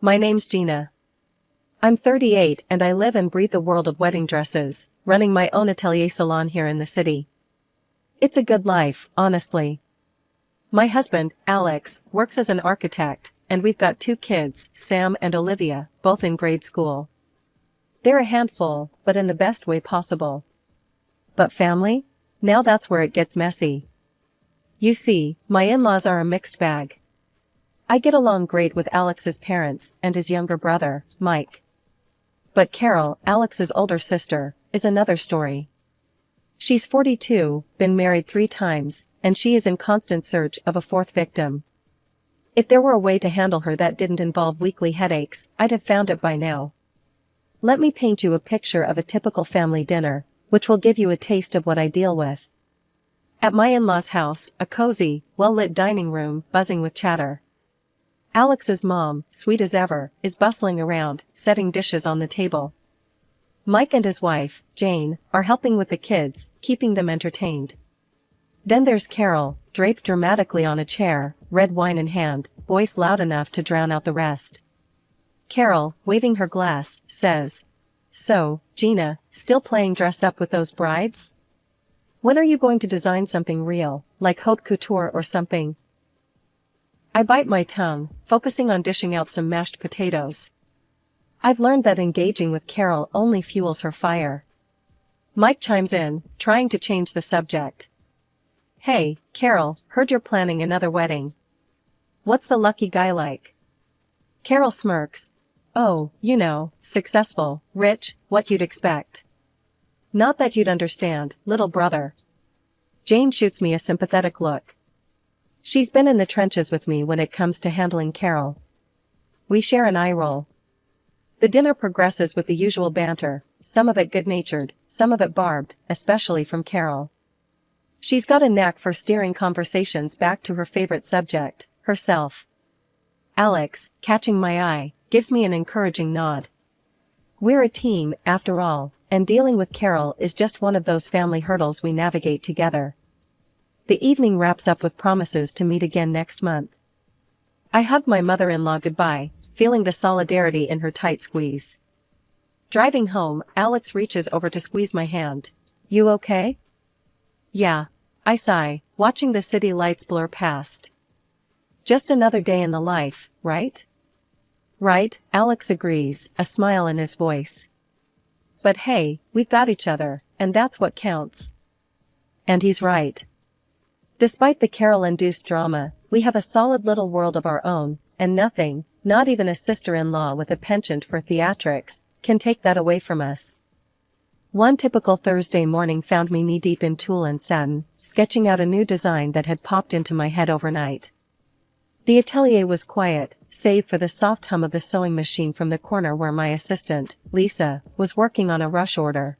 My name's Gina. I'm 38 and I live and breathe the world of wedding dresses, running my own atelier salon here in the city. It's a good life, honestly. My husband, Alex, works as an architect, and we've got 2 kids, Sam and Olivia, both in grade school. They're a handful, but in the best way possible. But family? Now that's where it gets messy. You see, my in-laws are a mixed bag. I get along great with Alex's parents and his younger brother, Mike. But Carol, Alex's older sister, is another story. She's 42, been married 3 times, and she is in constant search of a 4th victim. If there were a way to handle her that didn't involve weekly headaches, I'd have found it by now. Let me paint you a picture of a typical family dinner, which will give you a taste of what I deal with. At my in-laws' house, a cozy, well-lit dining room buzzing with chatter. Alex's mom, sweet as ever, is bustling around, setting dishes on the table. Mike and his wife, Jane, are helping with the kids, keeping them entertained. Then there's Carol, draped dramatically on a chair, red wine in hand, voice loud enough to drown out the rest. Carol, waving her glass, says, "So, Gina, still playing dress up with those brides? When are you going to design something real, like haute couture or something?" I bite my tongue, focusing on dishing out some mashed potatoes. I've learned that engaging with Carol only fuels her fire. Mike chimes in, trying to change the subject. "Hey, Carol, heard you're planning another wedding. What's the lucky guy like?" Carol smirks. "Oh, you know, successful, rich, what you'd expect." "Not that you'd understand, little brother." Jane shoots me a sympathetic look. She's been in the trenches with me when it comes to handling Carol. We share an eye roll. The dinner progresses with the usual banter, some of it good-natured, some of it barbed, especially from Carol. She's got a knack for steering conversations back to her favorite subject, herself. Alex, catching my eye, gives me an encouraging nod. We're a team, after all, and dealing with Carol is just one of those family hurdles we navigate together. The evening wraps up with promises to meet again next month. I hug my mother-in-law goodbye, feeling the solidarity in her tight squeeze. Driving home, Alex reaches over to squeeze my hand. "You okay?" "Yeah," I sigh, watching the city lights blur past. "Just another day in the life, right?" "Right," Alex agrees, a smile in his voice. "But hey, we've got each other, and that's what counts." And he's right. Despite the Carol-induced drama, we have a solid little world of our own, and nothing, not even a sister-in-law with a penchant for theatrics, can take that away from us. One typical Thursday morning found me knee-deep in tulle and satin, sketching out a new design that had popped into my head overnight. The atelier was quiet, save for the soft hum of the sewing machine from the corner where my assistant, Lisa, was working on a rush order.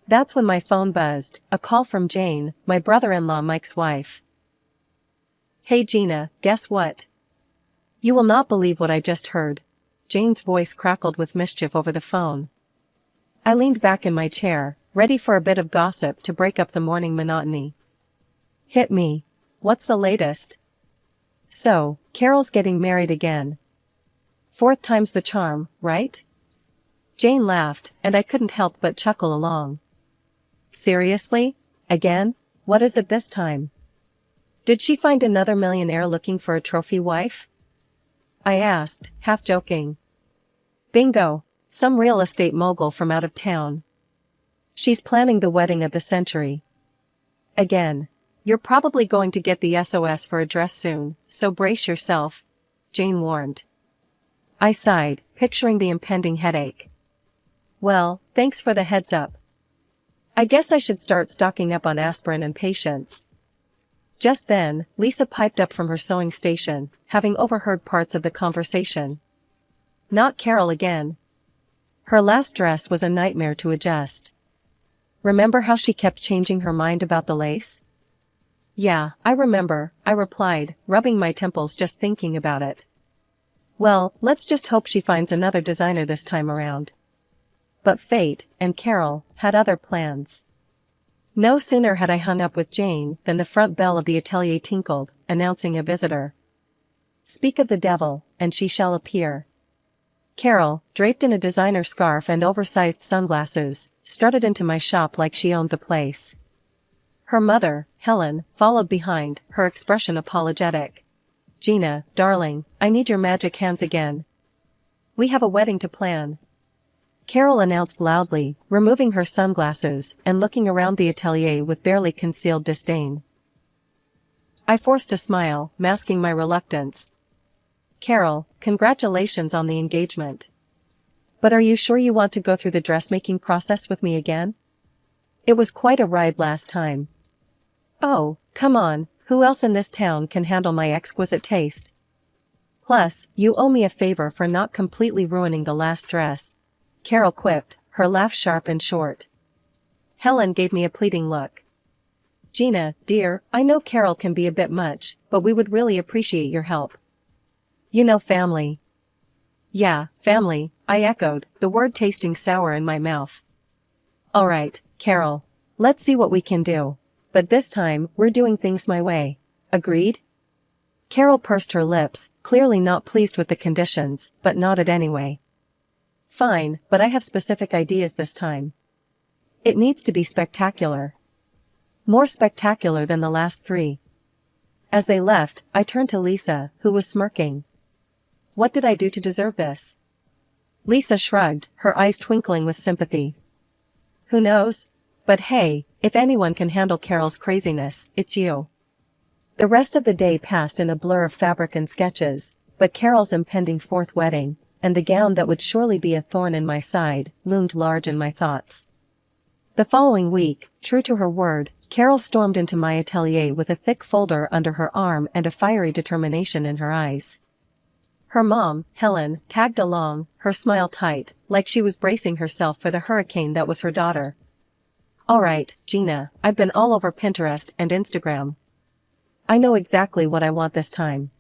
That's when my phone buzzed, a call from Jane, my brother-in-law Mike's wife. "Hey Gina, guess what? You will not believe what I just heard." Jane's voice crackled with mischief over the phone. I leaned back in my chair, ready for a bit of gossip to break up the morning monotony. "Hit me. What's the latest?" "So, Carol's getting married again. 4th time's the charm, right?" Jane laughed, and I couldn't help but chuckle along. "Seriously? Again? What is it this time? Did she find another millionaire looking for a trophy wife?" I asked, half joking. "Bingo, some real estate mogul from out of town. She's planning the wedding of the century. Again. You're probably going to get the SOS for a dress soon, so brace yourself," Jane warned. I sighed, picturing the impending headache. "Well, thanks for the heads up. I guess I should start stocking up on aspirin and patience." Just then, Lisa piped up from her sewing station, having overheard parts of the conversation. Not Carol again. Her last dress was a nightmare to adjust. Remember how she kept changing her mind about the lace? "Yeah, I remember," I replied, rubbing my temples just thinking about it. "Well, let's just hope she finds another designer this time around." But fate, and Carol, had other plans. No sooner had I hung up with Jane than the front bell of the atelier tinkled, announcing a visitor. Speak of the devil, and she shall appear. Carol, draped in a designer scarf and oversized sunglasses, strutted into my shop like she owned the place. Her mother, Helen, followed behind, her expression apologetic. "Gina, darling, I need your magic hands again. We have a wedding to plan," Carol announced loudly, removing her sunglasses and looking around the atelier with barely concealed disdain. I forced a smile, masking my reluctance. "Carol, congratulations on the engagement. But are you sure you want to go through the dressmaking process with me again? It was quite a ride last time." "Oh, come on, who else in this town can handle my exquisite taste? Plus, you owe me a favor for not completely ruining the last dress," Carol quipped, her laugh sharp and short. Helen gave me a pleading look. "Gina, dear, I know Carol can be a bit much, but we would really appreciate your help. You know, family." "Yeah, family," I echoed, the word tasting sour in my mouth. "All right, Carol. Let's see what we can do. But this time, we're doing things my way. Agreed?" Carol pursed her lips, clearly not pleased with the conditions, but nodded anyway. "Fine, but I have specific ideas this time. It needs to be spectacular. More spectacular than the last three." As they left, I turned to Lisa, who was smirking. "What did I do to deserve this?" Lisa shrugged, her eyes twinkling with sympathy. "Who knows? But hey, if anyone can handle Carol's craziness, it's you." The rest of the day passed in a blur of fabric and sketches, but Carol's impending fourth wedding, and the gown that would surely be a thorn in my side, loomed large in my thoughts. The following week, true to her word, Carol stormed into my atelier with a thick folder under her arm and a fiery determination in her eyes. Her mom, Helen, tagged along, her smile tight, like she was bracing herself for the hurricane that was her daughter. "All right, Gina, I've been all over Pinterest and Instagram. I know exactly what I want this time.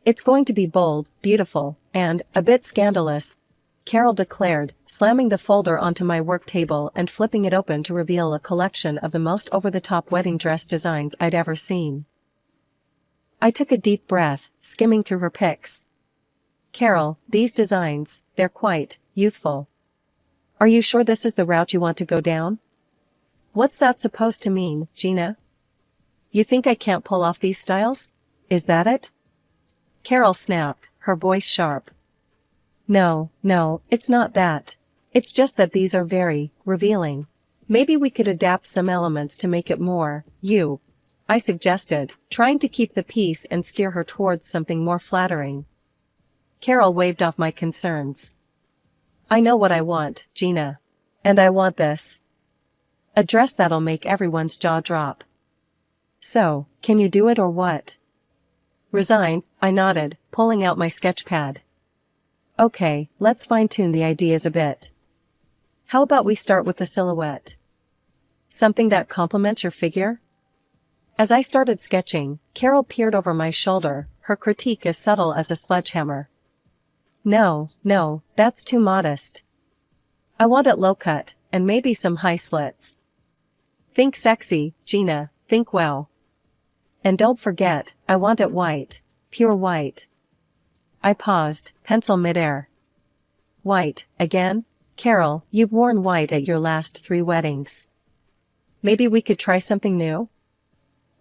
It's going to be bold, beautiful, and a bit scandalous," Carol declared, slamming the folder onto my work table and flipping it open to reveal a collection of the most over-the-top wedding dress designs I'd ever seen. I took a deep breath, skimming through her pics. "Carol, these designs, they're quite youthful. Are you sure this is the route you want to go down?" "What's that supposed to mean, Gina? You think I can't pull off these styles? Is that it?" Carol snapped, her voice sharp. No, it's not that. It's just that these are very revealing. Maybe we could adapt some elements to make it more you," I suggested, trying to keep the peace and steer her towards something more flattering. Carol waved off my concerns. "I know what I want, Gina. And I want this. A dress that'll make everyone's jaw drop." "So, can you do it or what?" Resigned, I nodded, pulling out my sketch pad. "Okay, let's fine-tune the ideas a bit. How about we start with the silhouette? Something that complements your figure?" As I started sketching, Carol peered over my shoulder, her critique as subtle as a sledgehammer. No, that's too modest. I want it low-cut, and maybe some high slits. Think sexy, Gina, think well. And don't forget, I want it white, pure white." I paused, pencil midair. "White, again? Carol, you've worn white at your last 3 weddings. Maybe we could try something new?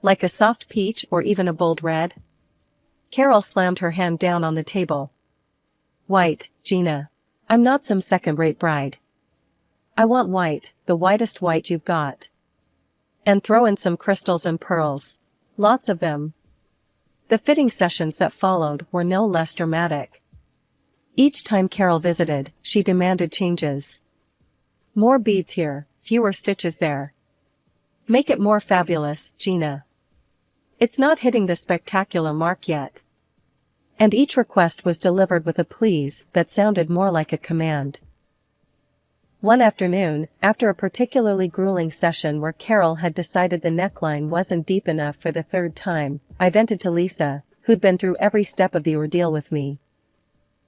Like a soft peach or even a bold red?" Carol slammed her hand down on the table. "White, Gina. I'm not some second-rate bride. I want white, the whitest white you've got. And throw in some crystals and pearls. Lots of them." The fitting sessions that followed were no less dramatic. Each time Carol visited, she demanded changes. "More beads here, fewer stitches there. Make it more fabulous, Gina. It's not hitting the spectacular mark yet." And each request was delivered with a please that sounded more like a command. One afternoon, after a particularly grueling session where Carol had decided the neckline wasn't deep enough for the 3rd time, I vented to Lisa, who'd been through every step of the ordeal with me.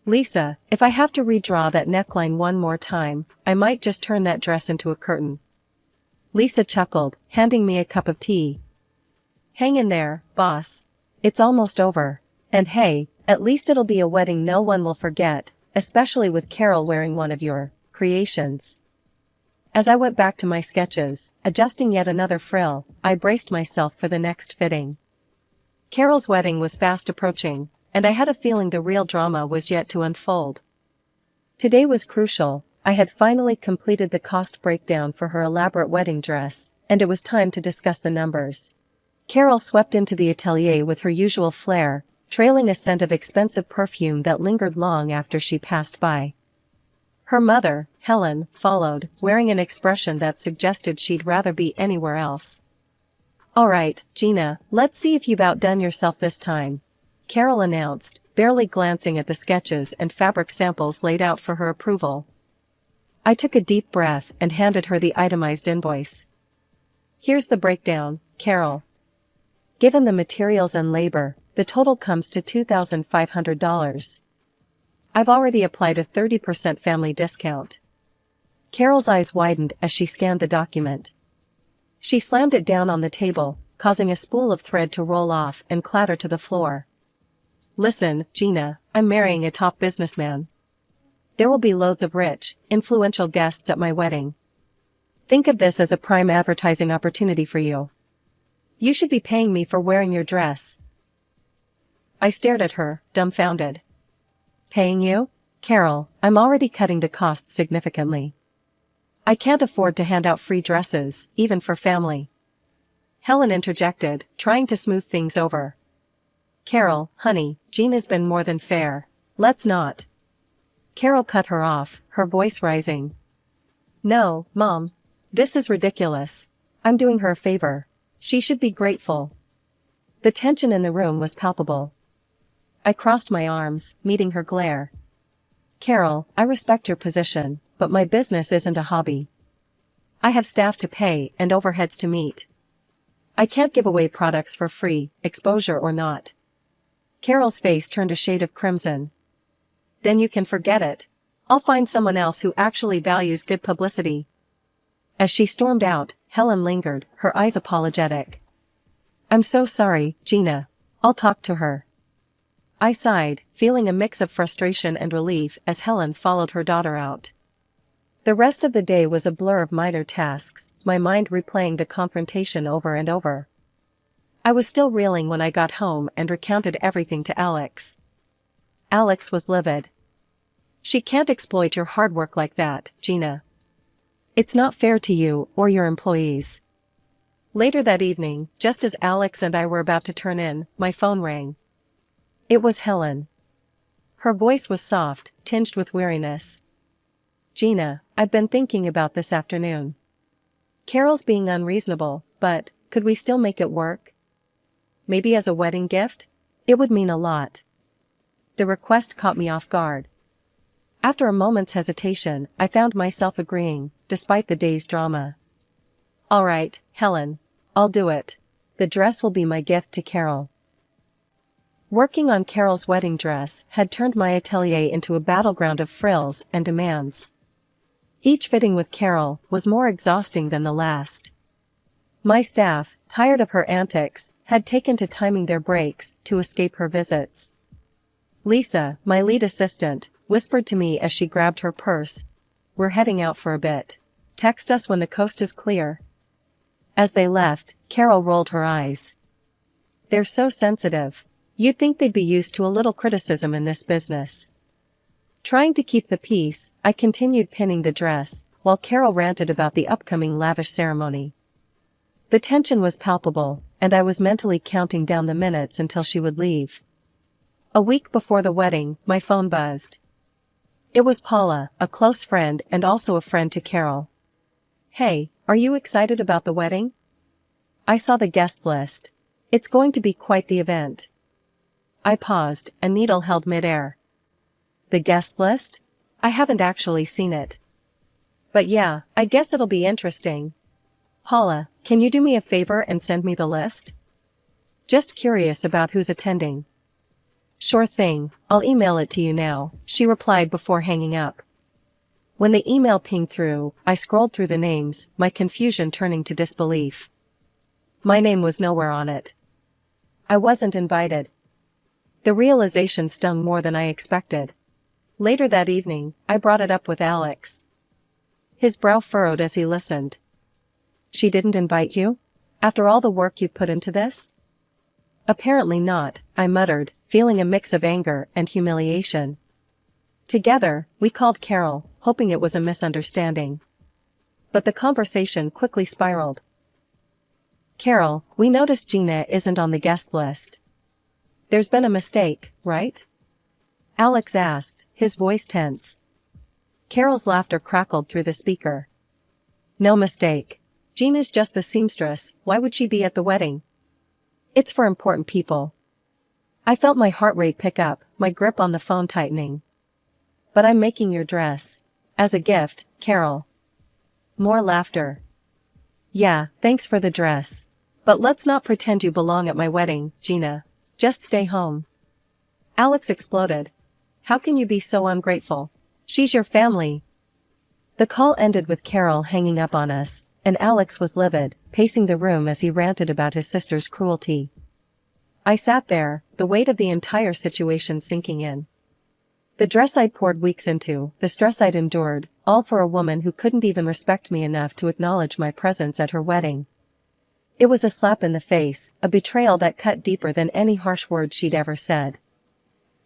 "Lisa, if I have to redraw that neckline one more time, I might just turn that dress into a curtain." Lisa chuckled, handing me a cup of tea. "Hang in there, boss. It's almost over. And hey, at least it'll be a wedding no one will forget," especially with Carol wearing one of your creations. As I went back to my sketches, adjusting yet another frill, I braced myself for the next fitting. Carol's wedding was fast approaching, and I had a feeling the real drama was yet to unfold. Today was crucial. I had finally completed the cost breakdown for her elaborate wedding dress, and it was time to discuss the numbers. Carol swept into the atelier with her usual flair, trailing a scent of expensive perfume that lingered long after she passed by. Her mother, Helen, followed, wearing an expression that suggested she'd rather be anywhere else. "All right, Gina, let's see if you've outdone yourself this time," Carol announced, barely glancing at the sketches and fabric samples laid out for her approval. I took a deep breath and handed her the itemized invoice. "Here's the breakdown, Carol. Given the materials and labor, the total comes to $2,500. I've already applied a 30% family discount." Carol's eyes widened as she scanned the document. She slammed it down on the table, causing a spool of thread to roll off and clatter to the floor. "Listen, Gina, I'm marrying a top businessman. There will be loads of rich, influential guests at my wedding. Think of this as a prime advertising opportunity for you. You should be paying me for wearing your dress." I stared at her, dumbfounded. "Paying you? Carol, I'm already cutting the costs significantly. I can't afford to hand out free dresses, even for family." Helen interjected, trying to smooth things over. "Carol, honey, Gina's been more than fair. Let's not." Carol cut her off, her voice rising. "No, Mom. This is ridiculous. I'm doing her a favor. She should be grateful." The tension in the room was palpable. I crossed my arms, meeting her glare. "Carol, I respect your position, but my business isn't a hobby. I have staff to pay and overheads to meet. I can't give away products for free, exposure or not." Carol's face turned a shade of crimson. "Then you can forget it. I'll find someone else who actually values good publicity." As she stormed out, Helen lingered, her eyes apologetic. "I'm so sorry, Gina. I'll talk to her." I sighed, feeling a mix of frustration and relief as Helen followed her daughter out. The rest of the day was a blur of minor tasks, my mind replaying the confrontation over and over. I was still reeling when I got home and recounted everything to Alex. Alex was livid. "She can't exploit your hard work like that, Gina. It's not fair to you or your employees." Later that evening, just as Alex and I were about to turn in, my phone rang. It was Helen. Her voice was soft, tinged with weariness. "Gina, I've been thinking about this afternoon. Carol's being unreasonable, but could we still make it work? Maybe as a wedding gift? It would mean a lot." The request caught me off guard. After a moment's hesitation, I found myself agreeing, despite the day's drama. "All right, Helen. I'll do it. The dress will be my gift to Carol." Working on Carol's wedding dress had turned my atelier into a battleground of frills and demands. Each fitting with Carol was more exhausting than the last. My staff, tired of her antics, had taken to timing their breaks to escape her visits. Lisa, my lead assistant, whispered to me as she grabbed her purse, "We're heading out for a bit. Text us when the coast is clear." As they left, Carol rolled her eyes. "They're so sensitive. You'd think they'd be used to a little criticism in this business." Trying to keep the peace, I continued pinning the dress, while Carol ranted about the upcoming lavish ceremony. The tension was palpable, and I was mentally counting down the minutes until she would leave. A week before the wedding, my phone buzzed. It was Paula, a close friend and also a friend to Carol. "Hey, are you excited about the wedding? I saw the guest list. It's going to be quite the event." I paused, a needle held midair. "The guest list? I haven't actually seen it. But yeah, I guess it'll be interesting. Paula, can you do me a favor and send me the list? Just curious about who's attending." "Sure thing, I'll email it to you now," she replied before hanging up. When the email pinged through, I scrolled through the names, my confusion turning to disbelief. My name was nowhere on it. I wasn't invited. The realization stung more than I expected. Later that evening, I brought it up with Alex. His brow furrowed as he listened. She didn't invite you? After all the work you've put into this? Apparently not, I muttered, feeling a mix of anger and humiliation. Together, we called Carol, hoping it was a misunderstanding. But the conversation quickly spiraled. Carol, we noticed Gina isn't on the guest list. There's been a mistake, right? Alex asked, his voice tense. Carol's laughter crackled through the speaker. No mistake. Gina's just the seamstress, why would she be at the wedding? It's for important people. I felt my heart rate pick up, my grip on the phone tightening. But I'm making your dress. As a gift, Carol. More laughter. Yeah, thanks for the dress. But let's not pretend you belong at my wedding, Gina. Just stay home. Alex exploded. How can you be so ungrateful? She's your family. The call ended with Carol hanging up on us, and Alex was livid, pacing the room as he ranted about his sister's cruelty. I sat there, the weight of the entire situation sinking in. The dress I'd poured weeks into, the stress I'd endured, all for a woman who couldn't even respect me enough to acknowledge my presence at her wedding. It was a slap in the face, a betrayal that cut deeper than any harsh word she'd ever said.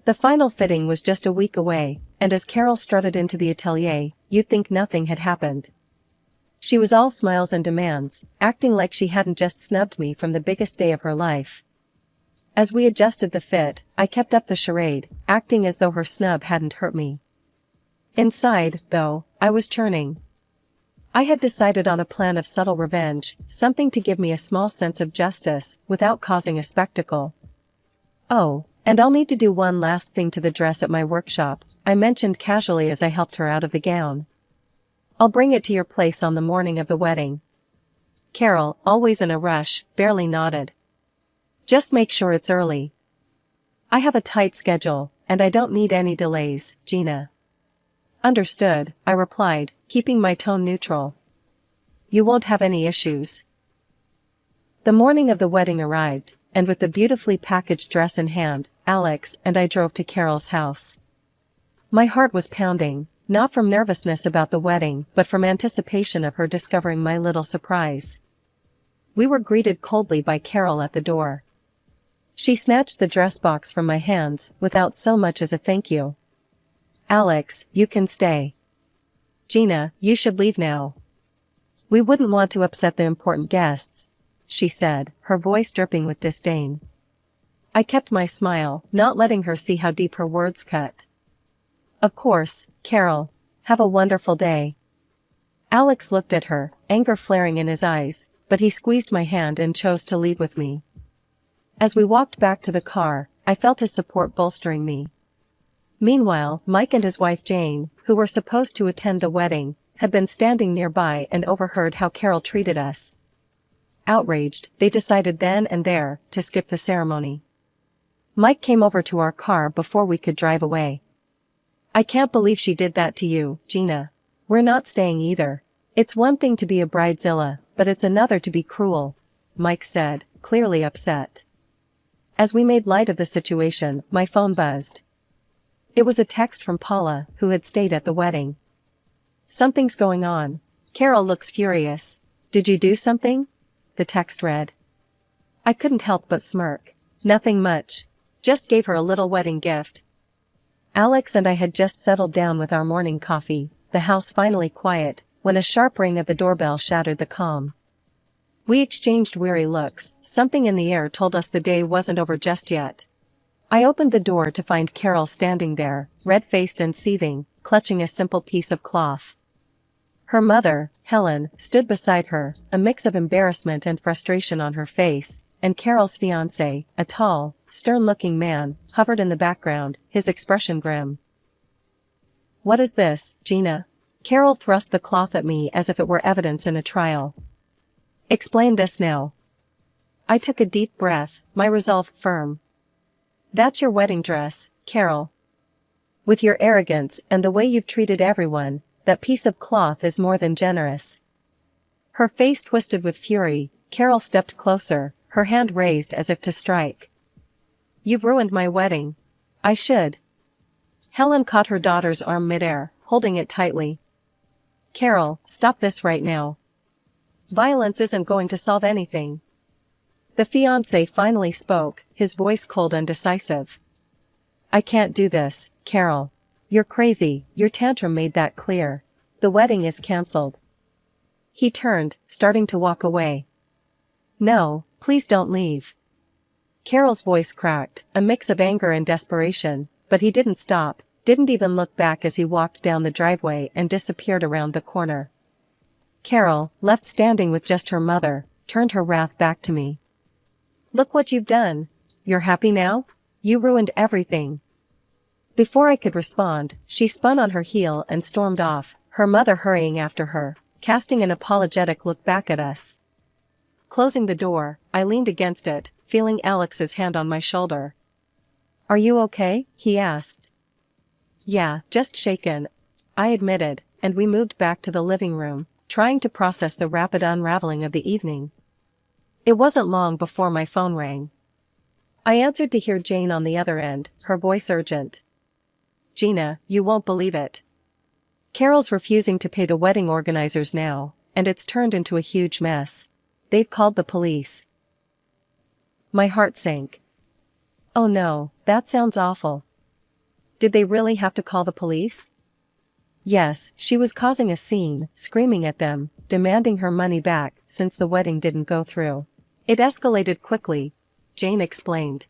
The final fitting was just a week away, and as Carol strutted into the atelier, you'd think nothing had happened. She was all smiles and demands, acting like she hadn't just snubbed me from the biggest day of her life. As we adjusted the fit, I kept up the charade, acting as though her snub hadn't hurt me. Inside, though, I was churning. I had decided on a plan of subtle revenge, something to give me a small sense of justice, without causing a spectacle. Oh, and I'll need to do one last thing to the dress at my workshop, I mentioned casually as I helped her out of the gown. I'll bring it to your place on the morning of the wedding. Carol, always in a rush, barely nodded. Just make sure it's early. I have a tight schedule, and I don't need any delays, Gina. Understood, I replied, keeping my tone neutral. You won't have any issues. The morning of the wedding arrived, and with the beautifully packaged dress in hand, Alex and I drove to Carol's house. My heart was pounding, not from nervousness about the wedding, but from anticipation of her discovering my little surprise. We were greeted coldly by Carol at the door. She snatched the dress box from my hands, without so much as a thank you. Alex, you can stay. Gina, you should leave now. We wouldn't want to upset the important guests, she said, her voice dripping with disdain. I kept my smile, not letting her see how deep her words cut. Of course, Carol. Have a wonderful day. Alex looked at her, anger flaring in his eyes, but he squeezed my hand and chose to leave with me. As we walked back to the car, I felt his support bolstering me. Meanwhile, Mike and his wife Jane, who were supposed to attend the wedding, had been standing nearby and overheard how Carol treated us. Outraged, they decided then and there to skip the ceremony. Mike came over to our car before we could drive away. I can't believe she did that to you, Gina. We're not staying either. It's one thing to be a bridezilla, but it's another to be cruel, Mike said, clearly upset. As we made light of the situation, my phone buzzed. It was a text from Paula, who had stayed at the wedding. Something's going on. Carol looks furious. Did you do something? The text read. I couldn't help but smirk. Nothing much. Just gave her a little wedding gift. Alex and I had just settled down with our morning coffee, the house finally quiet, when a sharp ring of the doorbell shattered the calm. We exchanged weary looks. Something in the air told us the day wasn't over just yet. I opened the door to find Carol standing there, red-faced and seething, clutching a simple piece of cloth. Her mother, Helen, stood beside her, a mix of embarrassment and frustration on her face, and Carol's fiancé, a tall, stern-looking man, hovered in the background, his expression grim. What is this, Gina? Carol thrust the cloth at me as if it were evidence in a trial. Explain this now. I took a deep breath, my resolve firm. That's your wedding dress, Carol. With your arrogance and the way you've treated everyone, that piece of cloth is more than generous. Her face twisted with fury, Carol stepped closer, her hand raised as if to strike. You've ruined my wedding. I should Helen caught her daughter's arm midair, holding it tightly. Carol, stop this right now. Violence isn't going to solve anything. The fiancé finally spoke, his voice cold and decisive. I can't do this, Carol. You're crazy, your tantrum made that clear. The wedding is cancelled. He turned, starting to walk away. No, please don't leave. Carol's voice cracked, a mix of anger and desperation, but he didn't stop, didn't even look back as he walked down the driveway and disappeared around the corner. Carol, left standing with just her mother, turned her wrath back to me. Look what you've done. You're happy now? You ruined everything. Before I could respond, she spun on her heel and stormed off, her mother hurrying after her, casting an apologetic look back at us. Closing the door, I leaned against it, feeling Alex's hand on my shoulder. Are you okay? He asked. Yeah, just shaken, I admitted, and we moved back to the living room, trying to process the rapid unraveling of the evening. It wasn't long before my phone rang. I answered to hear Jane on the other end, her voice urgent. Gina, you won't believe it. Carol's refusing to pay the wedding organizers now, and it's turned into a huge mess. They've called the police. My heart sank. Oh no, that sounds awful. Did they really have to call the police? Yes, she was causing a scene, screaming at them, demanding her money back since the wedding didn't go through. It escalated quickly, Jane explained.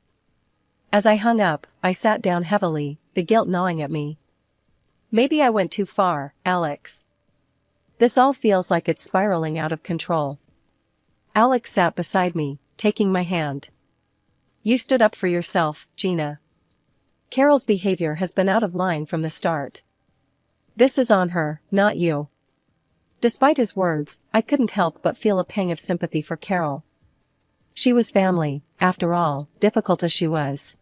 As I hung up, I sat down heavily, the guilt gnawing at me. Maybe I went too far, Alex. This all feels like it's spiraling out of control. Alex sat beside me, taking my hand. You stood up for yourself, Gina. Carol's behavior has been out of line from the start. This is on her, not you. Despite his words, I couldn't help but feel a pang of sympathy for Carol. She was family, after all, difficult as she was.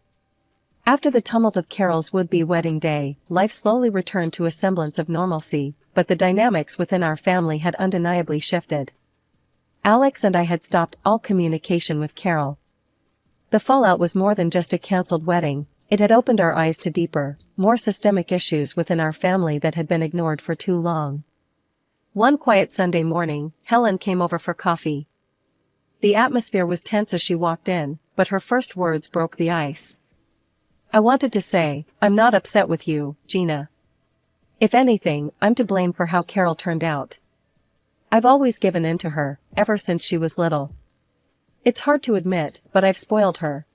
After the tumult of Carol's would-be wedding day, life slowly returned to a semblance of normalcy, but the dynamics within our family had undeniably shifted. Alex and I had stopped all communication with Carol. The fallout was more than just a cancelled wedding, it had opened our eyes to deeper, more systemic issues within our family that had been ignored for too long. One quiet Sunday morning, Helen came over for coffee. The atmosphere was tense as she walked in, but her first words broke the ice. I wanted to say, I'm not upset with you, Gina. If anything, I'm to blame for how Carol turned out. I've always given in to her, ever since she was little. It's hard to admit, but I've spoiled her.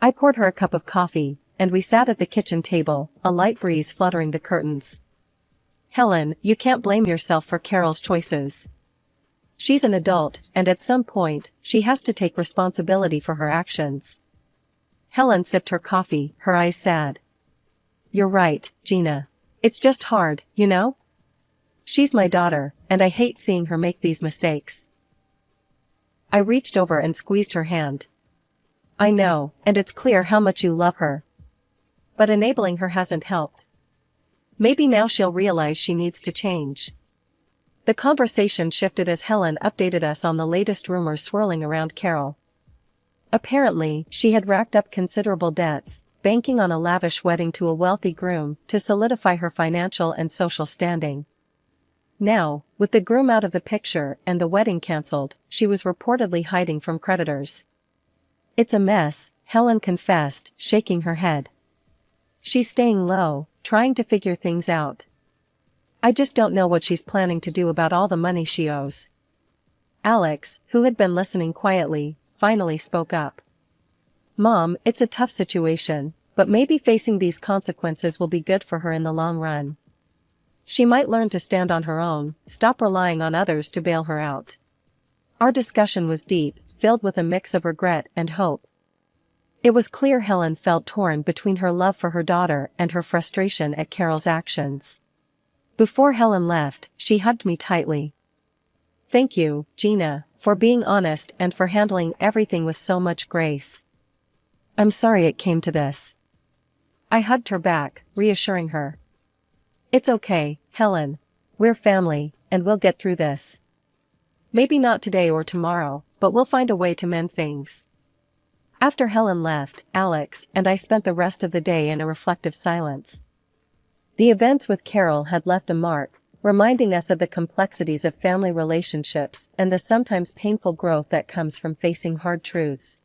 I poured her a cup of coffee, and we sat at the kitchen table, a light breeze fluttering the curtains. Helen, you can't blame yourself for Carol's choices. She's an adult, and at some point, she has to take responsibility for her actions. Helen sipped her coffee, her eyes sad. You're right, Gina. It's just hard, you know? She's my daughter, and I hate seeing her make these mistakes. I reached over and squeezed her hand. I know, and it's clear how much you love her. But enabling her hasn't helped. Maybe now she'll realize she needs to change. The conversation shifted as Helen updated us on the latest rumors swirling around Carol. Apparently, she had racked up considerable debts, banking on a lavish wedding to a wealthy groom to solidify her financial and social standing. Now, with the groom out of the picture and the wedding cancelled, she was reportedly hiding from creditors. It's a mess, Helen confessed, shaking her head. She's staying low, trying to figure things out. I just don't know what she's planning to do about all the money she owes. Alex, who had been listening quietly, finally spoke up. Mom, it's a tough situation, but maybe facing these consequences will be good for her in the long run. She might learn to stand on her own, stop relying on others to bail her out. Our discussion was deep, filled with a mix of regret and hope. It was clear Helen felt torn between her love for her daughter and her frustration at Carol's actions. Before Helen left, she hugged me tightly. Thank you, Gina, for being honest and for handling everything with so much grace. I'm sorry it came to this. I hugged her back, reassuring her. It's okay, Helen. We're family, and we'll get through this. Maybe not today or tomorrow, but we'll find a way to mend things. After Helen left, Alex and I spent the rest of the day in a reflective silence. The events with Carol had left a mark, reminding us of the complexities of family relationships and the sometimes painful growth that comes from facing hard truths.